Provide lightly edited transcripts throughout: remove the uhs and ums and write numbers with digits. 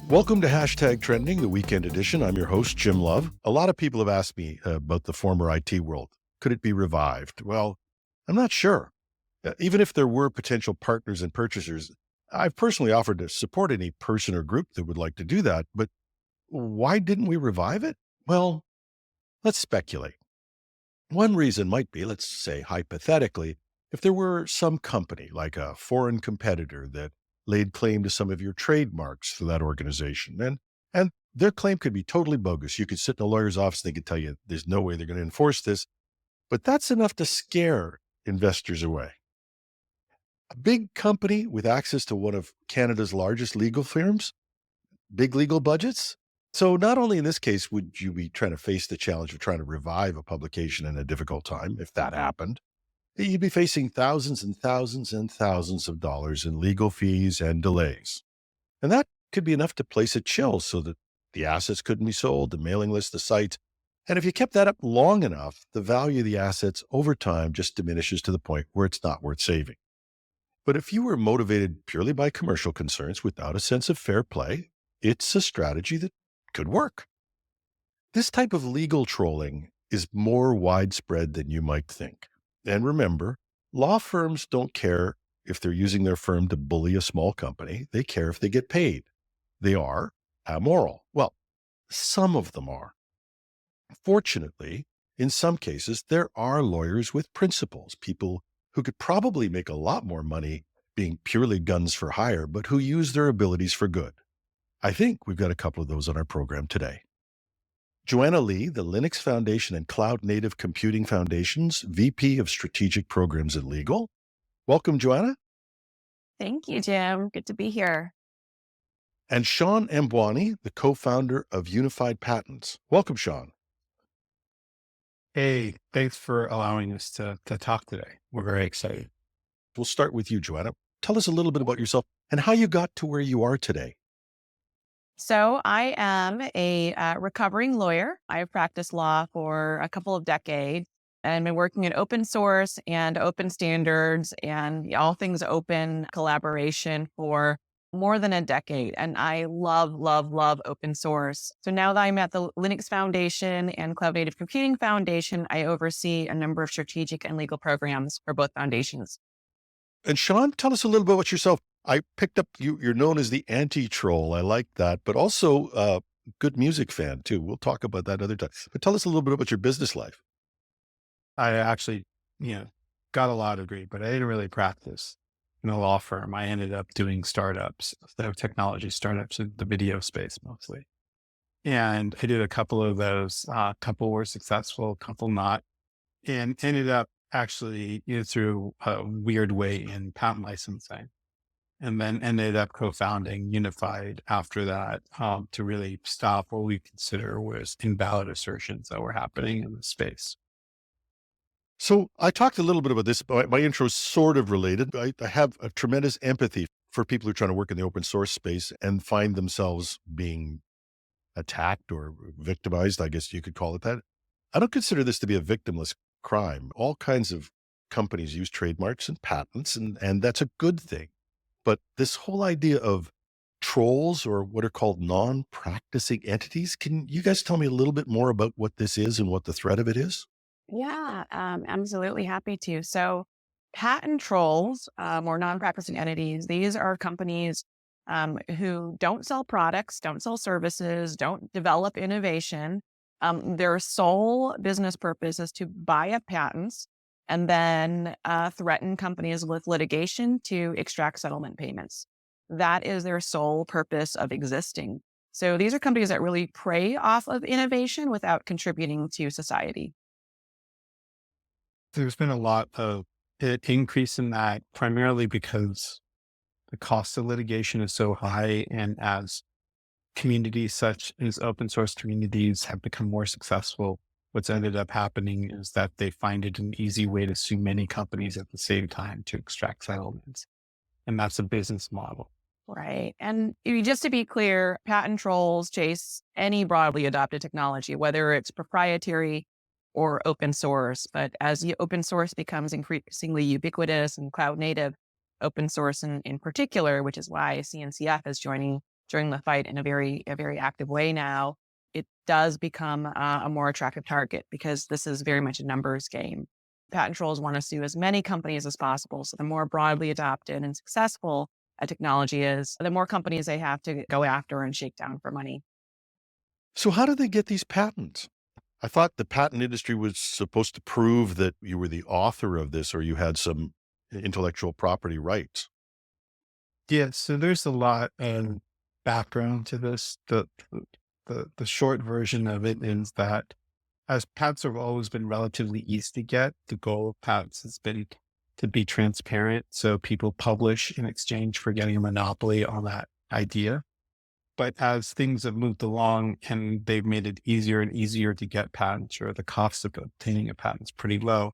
Welcome to Hashtag Trending, the weekend edition. I'm your host, Jim Love. A lot of people have asked me about the former IT world. Could it be revived? Well, I'm not sure. Even if there were potential partners and purchasers, I've personally offered to support any person or group that would like to do that. But why didn't we revive it? Well, let's speculate. One reason might be, let's say hypothetically, if there were some company like a foreign competitor that laid claim to some of your trademarks for that organization, and their claim could be totally bogus. You could sit in a lawyer's office, they could tell you there's no way they're going to enforce this, but that's enough to scare investors away. A big company with access to one of Canada's largest legal firms, big legal budgets. So not only in this case would you be trying to face the challenge of trying to revive a publication in a difficult time, if that happened, you'd be facing thousands and thousands and thousands of dollars in legal fees and delays. And that could be enough to place a chill so that the assets couldn't be sold, the mailing list, the site. And if you kept that up long enough, the value of the assets over time just diminishes to the point where it's not worth saving. But if you were motivated purely by commercial concerns without a sense of fair play, it's a strategy that could work. This type of legal trolling is more widespread than you might think. And remember, law firms don't care if they're using their firm to bully a small company. They care if they get paid. They are amoral. Well, some of them are. Fortunately, in some cases, there are lawyers with principles, people who could probably make a lot more money being purely guns for hire, but who use their abilities for good. I think we've got a couple of those on our program today. Joanna Lee, the Linux Foundation and Cloud Native Computing Foundation's VP of Strategic Programs and Legal. Welcome, Joanna. Thank you, Jim. Good to be here. And Sean Ambwani, the co-founder of Unified Patents. Welcome, Sean. Hey, thanks for allowing us to talk today. We're very excited. We'll start with you, Joanna. Tell us a little bit about yourself and how you got to where you are today. So I am a recovering lawyer. I've practiced law for a couple of decades and been working in open source and open standards and all things open collaboration for more than a decade. And I love, love, love open source. So now that I'm at the Linux Foundation and Cloud Native Computing Foundation, I oversee a number of strategic and legal programs for both foundations. And Sean, tell us a little bit about yourself. I picked up you're known as the anti-troll. I like that, but also a good music fan too. We'll talk about that other time. But tell us a little bit about your business life. I actually, got a law degree, but I didn't really practice in a law firm. I ended up doing startups, so technology startups in the video space mostly. And I did a couple of those. A couple were successful, a couple not, and ended up actually through a weird way in patent licensing. And then ended up co-founding Unified after that to really stop what we consider was invalid assertions that were happening in the space. So I talked a little bit about this, but my intro is sort of related. I have a tremendous empathy for people who are trying to work in the open source space and find themselves being attacked or victimized, I guess you could call it that. I don't consider this to be a victimless crime. All kinds of companies use trademarks and patents, and that's a good thing. But this whole idea of trolls or what are called non-practicing entities, can you guys tell me a little bit more about what this is and what the threat of it is? Yeah, absolutely happy to. So patent trolls or non-practicing entities, these are companies who don't sell products, don't sell services, don't develop innovation. Their sole business purpose is to buy up patents and then threaten companies with litigation to extract settlement payments. That is their sole purpose of existing. So these are companies that really prey off of innovation without contributing to society. There's been a lot of increase in that primarily because the cost of litigation is so high. And as communities such as open source communities have become more successful, what's ended up happening is that they find it an easy way to sue many companies at the same time to extract settlements. And that's a business model. Right. And just to be clear, patent trolls chase any broadly adopted technology, whether it's proprietary or open source. But as the open source becomes increasingly ubiquitous and cloud native, open source in particular, which is why CNCF is joining during the fight in a very active way now, it does become a more attractive target because this is very much a numbers game. Patent trolls want to sue as many companies as possible. So the more broadly adopted and successful a technology is, the more companies they have to go after and shake down for money. So how do they get these patents? I thought the patent industry was supposed to prove that you were the author of this or you had some intellectual property rights. Yeah, so there's a lot of background to this. The short version of it is that as patents have always been relatively easy to get, the goal of patents has been to be transparent. So people publish in exchange for getting a monopoly on that idea. But as things have moved along and they've made it easier and easier to get patents, or the cost of obtaining a patent is pretty low,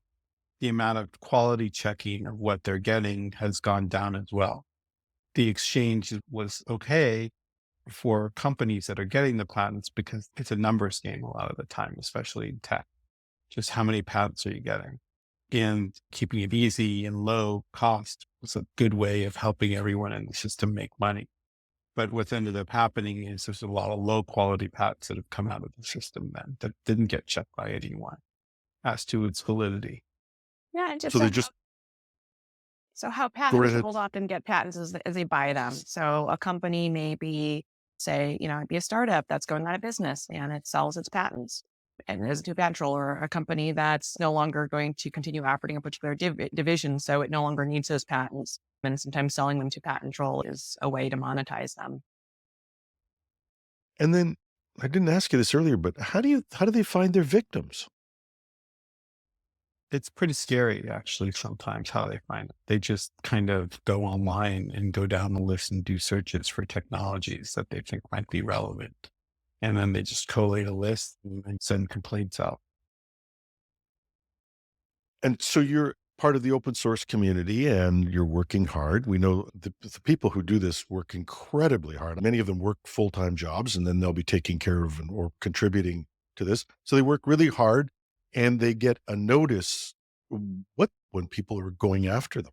the amount of quality checking of what they're getting has gone down as well. The exchange was okay for companies that are getting the patents because it's a numbers game a lot of the time, especially in tech. Just how many patents are you getting? And keeping it easy and low cost was a good way of helping everyone in the system make money. But what ended up happening is there's a lot of low quality patents that have come out of the system then that didn't get checked by anyone as to its validity. Yeah, and just So they just so how go right patent ahead. trolls often get patents is as they buy them. So a company may be, say, it'd be a startup that's going out of business and it sells its patents. And there's a new patent troll or a company that's no longer going to continue operating a particular division. So it no longer needs those patents. And sometimes selling them to patent troll is a way to monetize them. And then I didn't ask you this earlier, but how do they find their victims? It's pretty scary, actually, sometimes how they find it. They just kind of go online and go down the list and do searches for technologies that they think might be relevant. And then they just collate a list and send complaints out. And so you're part of the open source community and you're working hard. We know the people who do this work incredibly hard. Many of them work full-time jobs and then they'll be taking care of or contributing to this. So they work really hard and they get a notice when people are going after them.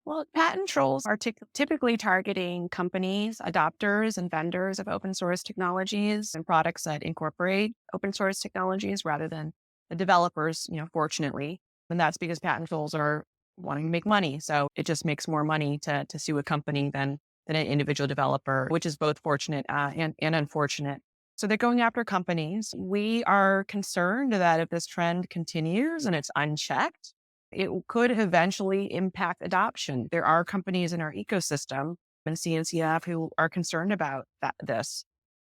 Well, patent trolls are typically targeting companies, adopters, and vendors of open source technologies and products that incorporate open source technologies rather than the developers, fortunately. And that's because patent trolls are wanting to make money. So it just makes more money to sue a company than an individual developer, which is both fortunate and unfortunate. So they're going after companies. We are concerned that if this trend continues and it's unchecked, it could eventually impact adoption. There are companies in our ecosystem and CNCF who are concerned about this.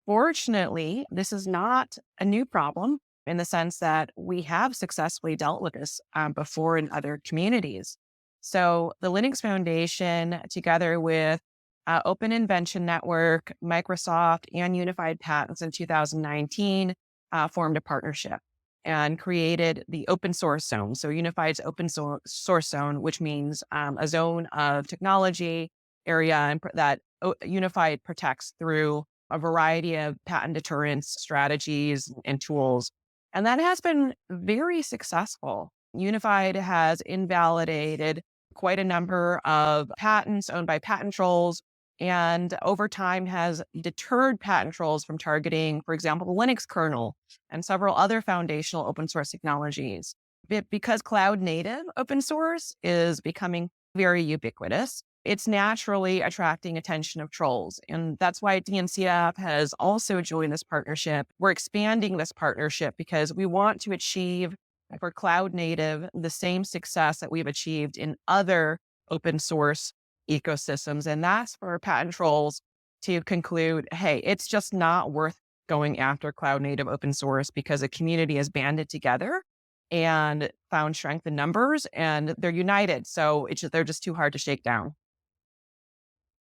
Fortunately, this is not a new problem in the sense that we have successfully dealt with this before in other communities. So the Linux Foundation, together with Open Invention Network, Microsoft, and Unified Patents in 2019, formed a partnership and created the open source zone. So Unified's open source zone, which means a zone of technology area that Unified protects through a variety of patent deterrence strategies and tools. And that has been very successful. Unified has invalidated quite a number of patents owned by patent trolls and over time has deterred patent trolls from targeting, for example, the Linux kernel and several other foundational open source technologies. Because cloud native open source is becoming very ubiquitous, it's naturally attracting attention of trolls. And that's why DNCF has also joined this partnership. We're expanding this partnership because we want to achieve for cloud native the same success that we've achieved in other open source ecosystems. And that's for patent trolls to conclude, hey, it's just not worth going after cloud native open source because the community has banded together and found strength in numbers and they're united. So they're just too hard to shake down.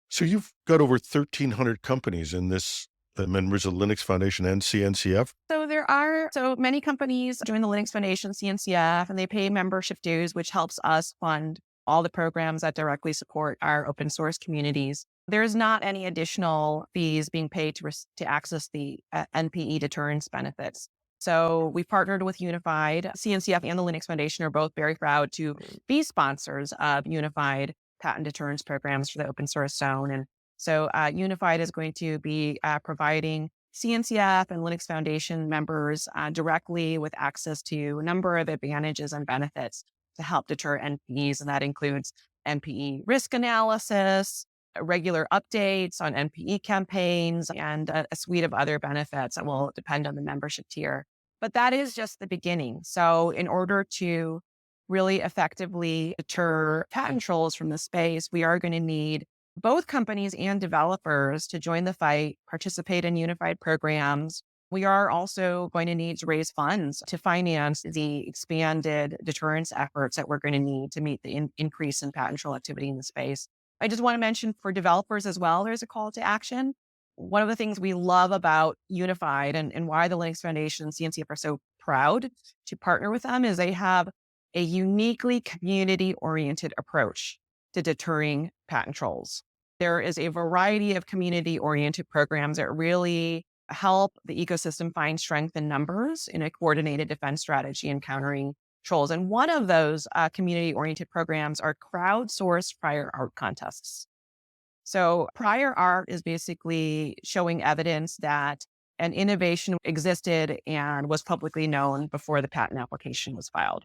So you've got over 1,300 companies in this, the members of the Linux Foundation and CNCF. So there are so many companies join the Linux Foundation, CNCF, and they pay membership dues, which helps us fund all the programs that directly support our open source communities. There's not any additional fees being paid to access the NPE deterrence benefits. So we partnered with Unified. CNCF and the Linux Foundation are both very proud to be sponsors of Unified patent deterrence programs for the open source zone. And So Unified is going to be providing CNCF and Linux Foundation members directly with access to a number of advantages and benefits to help deter NPEs. And that includes NPE risk analysis, regular updates on NPE campaigns, and a suite of other benefits that will depend on the membership tier. But that is just the beginning. So in order to really effectively deter patent trolls from the space, we are going to need both companies and developers to join the fight, participate in unified programs. We are also going to need to raise funds to finance the expanded deterrence efforts that we're going to need to meet the increase in patent troll activity in the space. I just want to mention for developers as well, there's a call to action. One of the things we love about Unified and why the Linux Foundation and CNCF are so proud to partner with them is they have a uniquely community-oriented approach to deterring patent trolls. There is a variety of community-oriented programs that really help the ecosystem find strength in numbers in a coordinated defense strategy in countering trolls. And one of those community-oriented programs are crowdsourced prior art contests. So prior art is basically showing evidence that an innovation existed and was publicly known before the patent application was filed.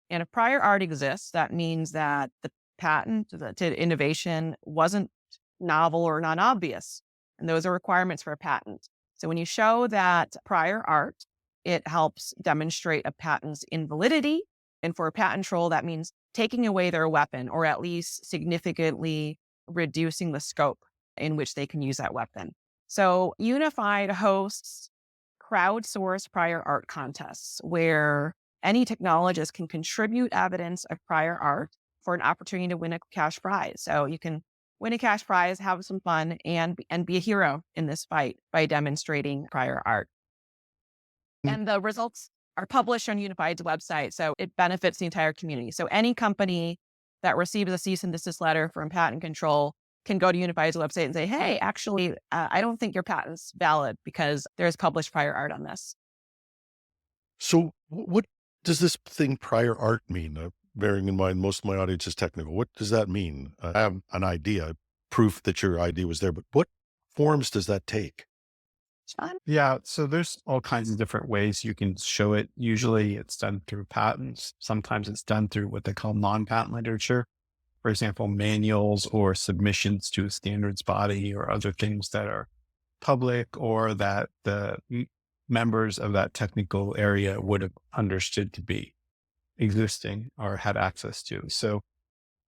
And if prior art exists, that means that the patent to innovation wasn't novel or non-obvious. And those are requirements for a patent. So when you show that prior art, it helps demonstrate a patent's invalidity. And for a patent troll, that means taking away their weapon or at least significantly reducing the scope in which they can use that weapon. So Unified hosts crowdsourced prior art contests where any technologist can contribute evidence of prior art for an opportunity to win a cash prize. So you can win a cash prize, have some fun, and be a hero in this fight by demonstrating prior art. And the results are published on Unified's website, so it benefits the entire community. So any company that receives a cease and desist letter from patent control can go to Unified's website and say, hey, actually, I don't think your patent's valid because there's published prior art on this. So what does this thing prior art mean? Bearing in mind, most of my audience is technical. What does that mean? I have an idea, proof that your idea was there, but what forms does that take? Sean? Yeah. So there's all kinds of different ways you can show it. Usually it's done through patents. Sometimes it's done through what they call non-patent literature. For example, manuals or submissions to a standards body or other things that are public or that the members of that technical area would have understood to be existing or had access to. So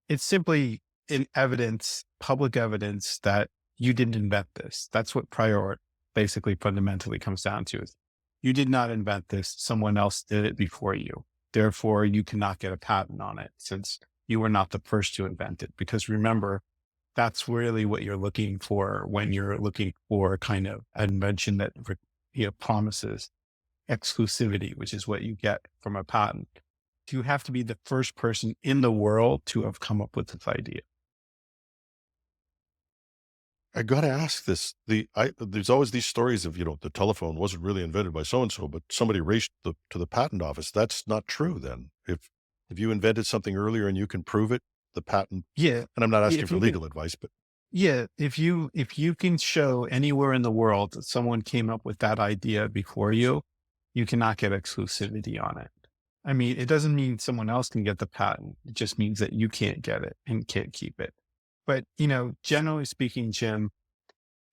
it's simply in evidence, public evidence that you didn't invent this. That's what prior art basically fundamentally comes down to is you did not invent this. Someone else did it before you. Therefore, you cannot get a patent on it since you were not the first to invent it. Because remember, that's really what you're looking for when you're looking for kind of an invention that promises exclusivity, which is what you get from a patent. You have to be the first person in the world to have come up with this idea. I got to ask this. There's always these stories of, the telephone wasn't really invented by so-and-so, but somebody raced to the patent office. That's not true then. If you invented something earlier and you can prove it, the patent. Yeah. And I'm not asking If for you legal advice, but Yeah. If you can show anywhere in the world that someone came up with that idea before you cannot get exclusivity on it. I mean, it doesn't mean someone else can get the patent. It just means that you can't get it and can't keep it. But, generally speaking, Jim,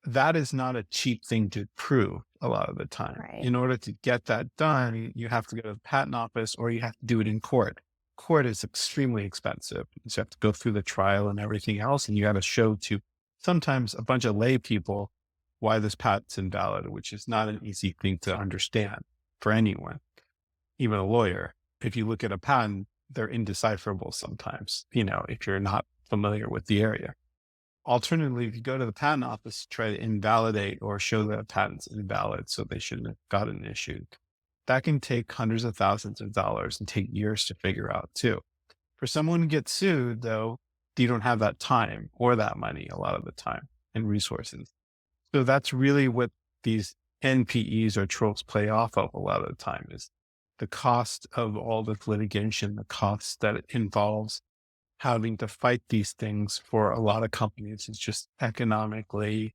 that is not a cheap thing to prove a lot of the time. Right. In order to get that done, you have to go to the patent office or you have to do it in court. Court is extremely expensive. You have to go through the trial and everything else. And you got to show to sometimes a bunch of lay people why this patent's invalid, which is not an easy thing to understand for anyone, even a lawyer. If you look at a patent, they're indecipherable sometimes, if you're not familiar with the area. Alternatively, if you go to the patent office to try to invalidate or show that a patent's invalid, so they shouldn't have gotten issued, that can take hundreds of thousands of dollars and take years to figure out too. For someone to get sued, though, you don't have that time or that money a lot of the time and resources. So that's really what these NPEs or trolls play off of a lot of the time is the cost of all this litigation, the cost that it involves having to fight these things for a lot of companies is just economically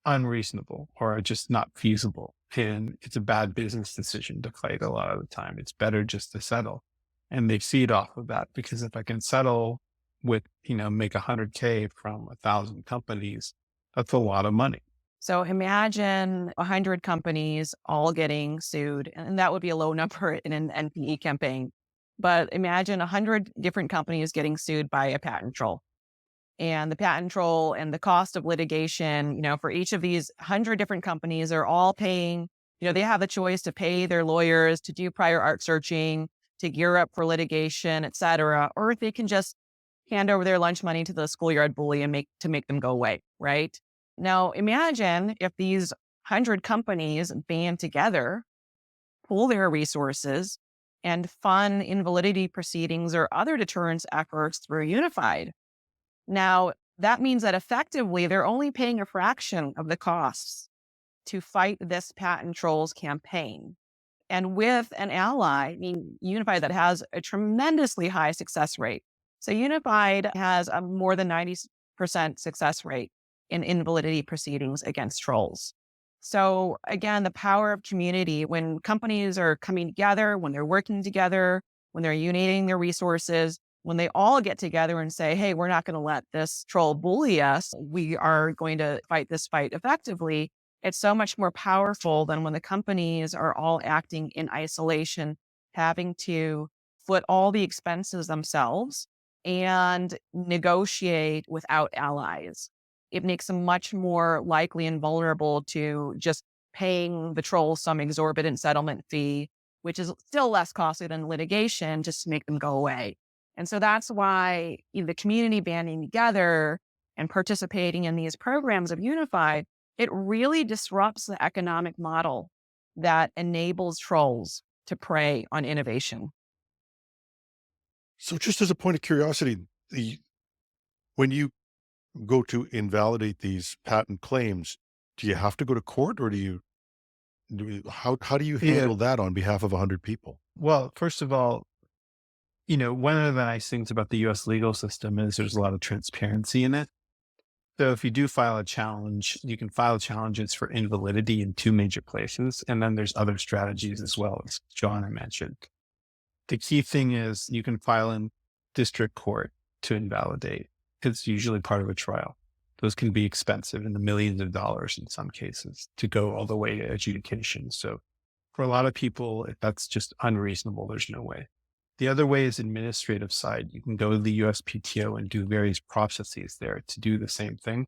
unreasonable or just not feasible. And it's a bad business decision to fight a lot of the time. It's better just to settle. And they feed off of that because if I can settle with, make 100K from 1,000 companies, that's a lot of money. So imagine 100 companies all getting sued, and that would be a low number in an NPE campaign. But imagine 100 different companies getting sued by a patent troll. And the patent troll and the cost of litigation, for each of these 100 different companies are all paying, they have the choice to pay their lawyers, to do prior art searching, to gear up for litigation, et cetera, or they can just hand over their lunch money to the schoolyard bully and make them go away, right? Now, imagine if these 100 companies band together, pool their resources, and fund invalidity proceedings or other deterrence efforts through Unified. Now, that means that effectively they're only paying a fraction of the costs to fight this patent trolls campaign. And with an ally, Unified, that has a tremendously high success rate. So Unified has a more than 90% success rate in invalidity proceedings against trolls. So again, the power of community, when companies are coming together, when they're working together, when they're uniting their resources, when they all get together and say, hey, we're not going to let this troll bully us, we are going to fight this fight effectively, it's so much more powerful than when the companies are all acting in isolation, having to foot all the expenses themselves and negotiate without allies. It makes them much more likely and vulnerable to just paying the troll some exorbitant settlement fee, which is still less costly than litigation, just to make them go away. And so that's why the community banding together and participating in these programs of Unified, it really disrupts the economic model that enables trolls to prey on innovation. So just as a point of curiosity, when you go to invalidate these patent claims, do you have to go to court, or how do you handle that on behalf of 100 people? Well, first of all, one of the nice things about the US legal system is there's a lot of transparency in it. So if you do file a challenge, you can file challenges for invalidity in two major places. And then there's other strategies as well, as Joanna mentioned. The key thing is you can file in district court to invalidate. It's usually part of a trial. Those can be expensive, in the millions of dollars in some cases, to go all the way to adjudication. So for a lot of people, if that's just unreasonable, there's no way. The other way is administrative side. You can go to the USPTO and do various processes there to do the same thing.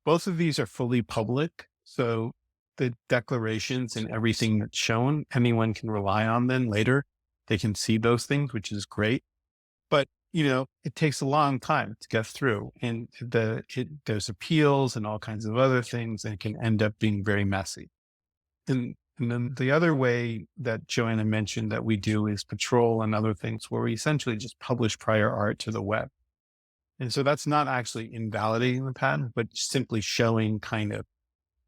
Both of these are fully public. So the declarations and everything that's shown, anyone can rely on them later. They can see those things, which is great. But, it takes a long time to get through, and there's appeals and all kinds of other things, and it can end up being very messy. And then the other way that Joanna mentioned that we do is patrol and other things where we essentially just publish prior art to the web. And so that's not actually invalidating the patent, but simply showing kind of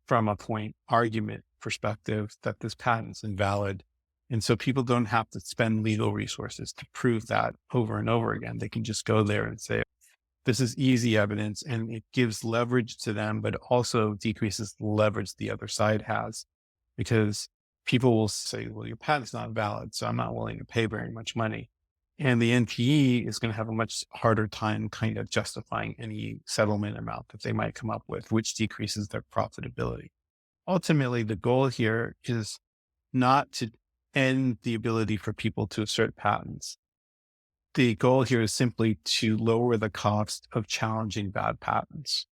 from a point argument perspective that this patent's invalid. And so people don't have to spend legal resources to prove that over and over again. They can just go there and say, this is easy evidence, and it gives leverage to them, but also decreases the leverage the other side has. Because people will say, well, your patent's not valid, so I'm not willing to pay very much money. And the NPE is going to have a much harder time kind of justifying any settlement amount that they might come up with, which decreases their profitability. Ultimately, the goal here is not to end the ability for people to assert patents. The goal here is simply to lower the cost of challenging bad patents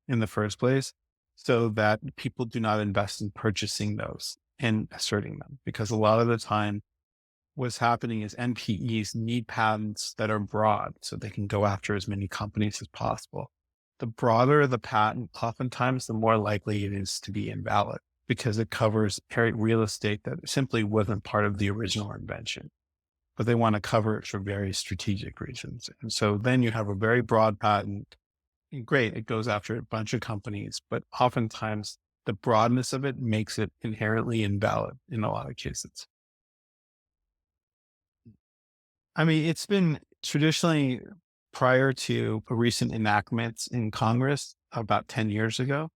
in the first place, so that people do not invest in purchasing those and asserting them. Because a lot of the time, what's happening is NPEs need patents that are broad so they can go after as many companies as possible. The broader the patent, oftentimes the more likely it is to be invalid, because it covers real estate that simply wasn't part of the original invention, but they want to cover it for very strategic reasons. And so then you have a very broad patent. Great, it goes after a bunch of companies, but oftentimes the broadness of it makes it inherently invalid in a lot of cases. I mean, it's been traditionally prior to a recent enactment in Congress about 10 years ago,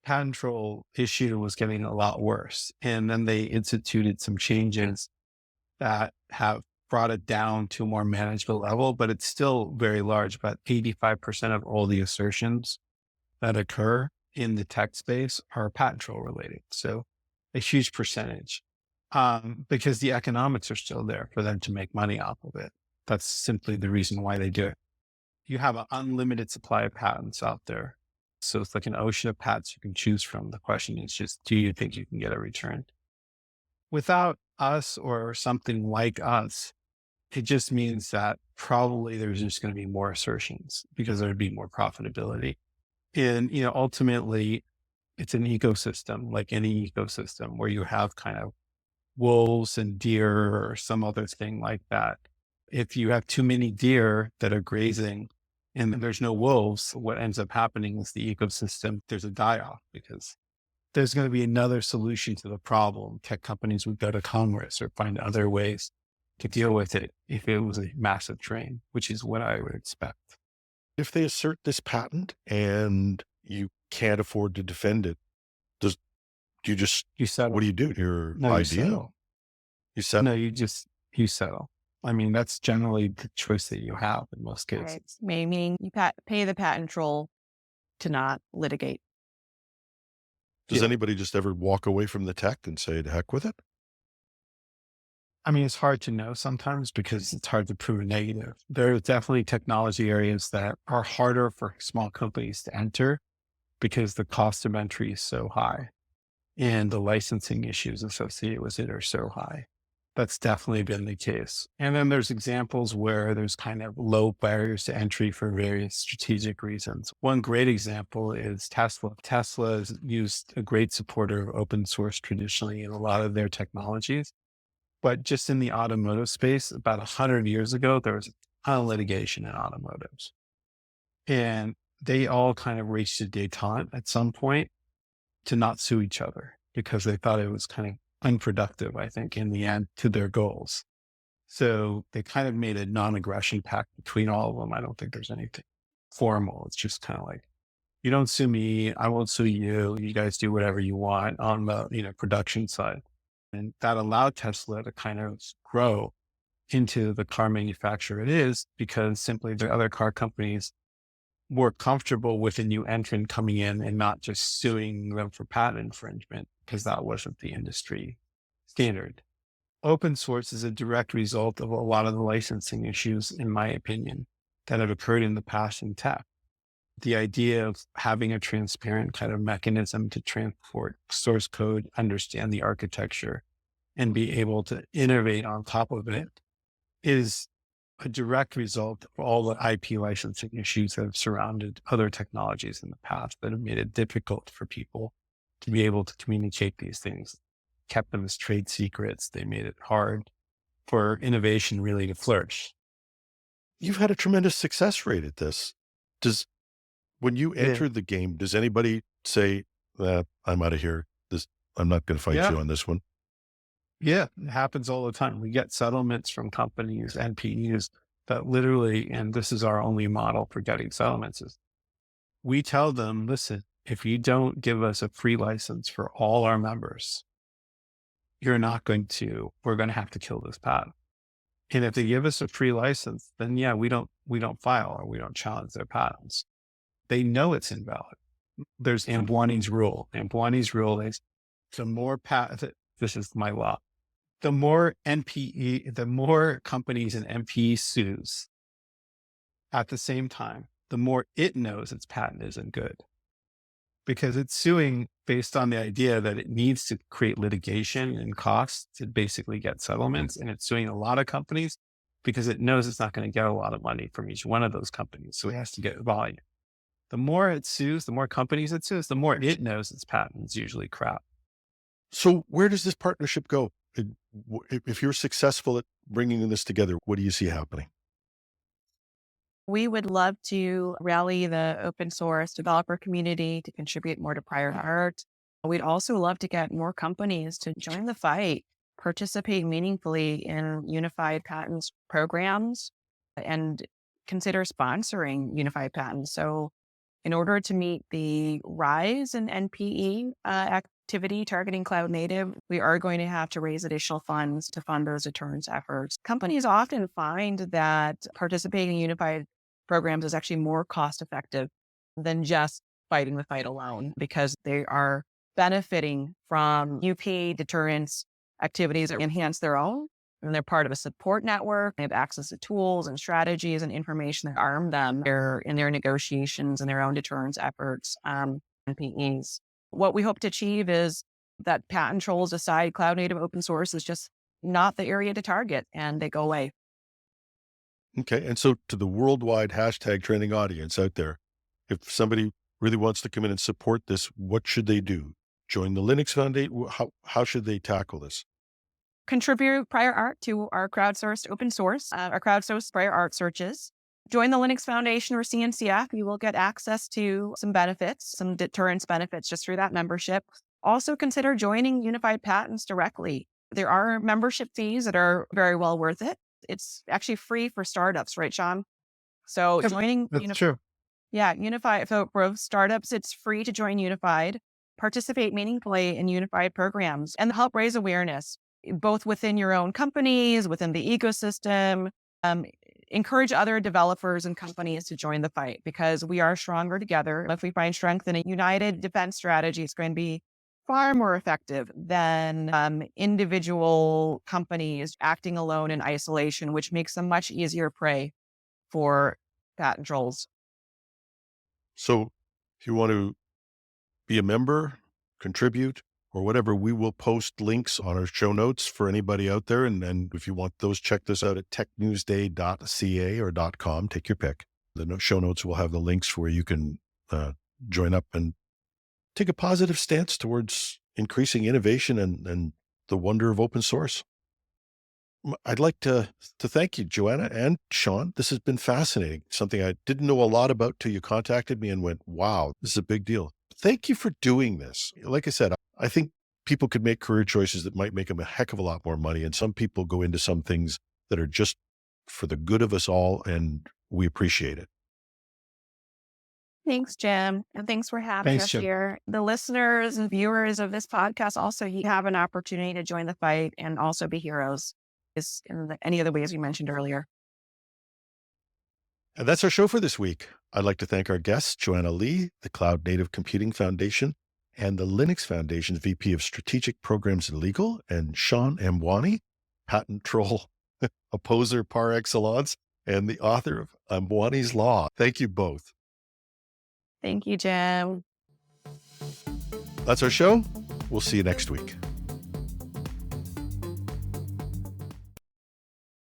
patent troll issue was getting a lot worse. And then they instituted some changes that have brought it down to a more manageable level, but it's still very large. About 85% of all the assertions that occur in the tech space are patent troll related. So a huge percentage, because the economics are still there for them to make money off of it. That's simply the reason why they do it. You have an unlimited supply of patents out there. So it's like an ocean of patents you can choose from. The question is just, do you think you can get a return? Without us or something like us, it just means that probably there's just going to be more assertions because there'd be more profitability. And, ultimately it's an ecosystem, like any ecosystem where you have kind of wolves and deer or some other thing like that. If you have too many deer that are grazing and there's no wolves, what ends up happening is the ecosystem, there's a die off because there's going to be another solution to the problem. Tech companies would go to Congress or find other ways to deal with it if it was a massive train, which is what I would expect. If they assert this patent and you can't afford to defend it, do you just, You settle. what do you do? Your No, you idea? settle. You settle? No, you settle. I mean, that's generally the choice that you have in most cases. Right. Meaning you pay the patent troll to not litigate. Does Yeah. anybody just ever walk away from the tech and say, to heck with it? I mean, it's hard to know sometimes because it's hard to prove a negative. There are definitely technology areas that are harder for small companies to enter because the cost of entry is so high and the licensing issues associated with it are so high. That's definitely been the case. And then there's examples where there's kind of low barriers to entry for various strategic reasons. One great example is Tesla. Tesla has used a great supporter of open source traditionally in a lot of their technologies. But just in the automotive space, about 100 years ago, there was a ton of litigation in automotives. And they all kind of reached a detente at some point to not sue each other because they thought it was kind of unproductive, I think, in the end to their goals. So they kind of made a non-aggression pact between all of them. I don't think there's anything formal. It's just kind of like, you don't sue me, I won't sue you. You guys do whatever you want on the production side. And that allowed Tesla to kind of grow into the car manufacturer it is because simply the other car companies were comfortable with a new entrant coming in and not just suing them for patent infringement because that wasn't the industry standard. Open source is a direct result of a lot of the licensing issues, in my opinion, that have occurred in the past in tech. The idea of having a transparent kind of mechanism to transport source code, understand the architecture, and be able to innovate on top of it is a direct result of all the IP licensing issues that have surrounded other technologies in the past that have made it difficult for people to be able to communicate these things, kept them as trade secrets. They made it hard for innovation really to flourish. You've had a tremendous success rate at this. When you entered the game, does anybody say, I'm out of here. I'm not going to fight you on this one? Yeah, it happens all the time. We get settlements from companies, NPEs that literally, and this is our only model for getting settlements, is we tell them, listen, if you don't give us a free license for all our members, we're going to have to kill this patent. And if they give us a free license, then we don't file or we don't challenge their patents. They know it's invalid. There's Ambwani's rule. Ambwani's rule is the more this is my law. The more the more companies and NPE sues at the same time, the more it knows its patent isn't good. Because it's suing based on the idea that it needs to create litigation and costs to basically get settlements. And it's suing a lot of companies because it knows it's not going to get a lot of money from each one of those companies. So it has to get volume. The more it sues, the more companies it sues, the more it knows its patent is usually crap. So where does this partnership go? If you're successful at bringing this together, what do you see happening? We would love to rally the open source developer community to contribute more to prior art. We'd also love to get more companies to join the fight, participate meaningfully in unified patents programs, and consider sponsoring unified patents. So in order to meet the rise in NPE activity targeting cloud native, we are going to have to raise additional funds to fund those deterrence efforts. Companies often find that participating in unified programs is actually more cost effective than just fighting the fight alone, because they are benefiting from UP deterrence activities that enhance their own. And they're part of a support network. They have access to tools and strategies and information that arm them in their negotiations and their own deterrence efforts, NPEs. What we hope to achieve is that patent trolls decide cloud native open source is just not the area to target, and they go away. Okay. And so to the worldwide hashtag trending audience out there, if somebody really wants to come in and support this, what should they do? Join the Linux Foundation? How should they tackle this? Contribute prior art to our crowdsourced open source, our crowdsourced prior art searches. Join the Linux Foundation or CNCF. You will get access to some benefits, some deterrence benefits just through that membership. Also consider joining Unified Patents directly. There are membership fees that are very well worth it. It's actually free for startups, right, Sean? So joining That's true. Yeah, Unified. So for startups, it's free to join Unified, participate meaningfully in Unified programs, and help raise awareness, both within your own companies, within the ecosystem. Encourage other developers and companies to join the fight, because we are stronger together. If we find strength in a united defense strategy, it's going to be far more effective than individual companies acting alone in isolation, which makes them much easier prey for patent trolls. So if you want to be a member, contribute, or whatever, we will post links on our show notes for anybody out there. And if you want those, check this out at technewsday.ca or .com. Take your pick. The show notes will have the links where you can join up and take a positive stance towards increasing innovation and the wonder of open source. I'd like to thank you, Joanna and Sean. This has been fascinating. Something I didn't know a lot about till you contacted me and went, wow, this is a big deal. Thank you for doing this. Like I said, I think people could make career choices that might make them a heck of a lot more money. And some people go into some things that are just for the good of us all. And we appreciate it. Thanks, Jim. And thanks for having Thanks, us Jim. here. The listeners and viewers of this podcast also have an opportunity to join the fight and also be heroes in any of the ways we mentioned earlier. And that's our show for this week. I'd like to thank our guests, Joanna Lee, the Cloud Native Computing Foundation, and the Linux Foundation's VP of Strategic Programs and Legal, and Sean Ambwani, patent troll opposer par excellence, and the author of Ambwani's Law. Thank you both. Thank you, Jim. That's our show. We'll see you next week.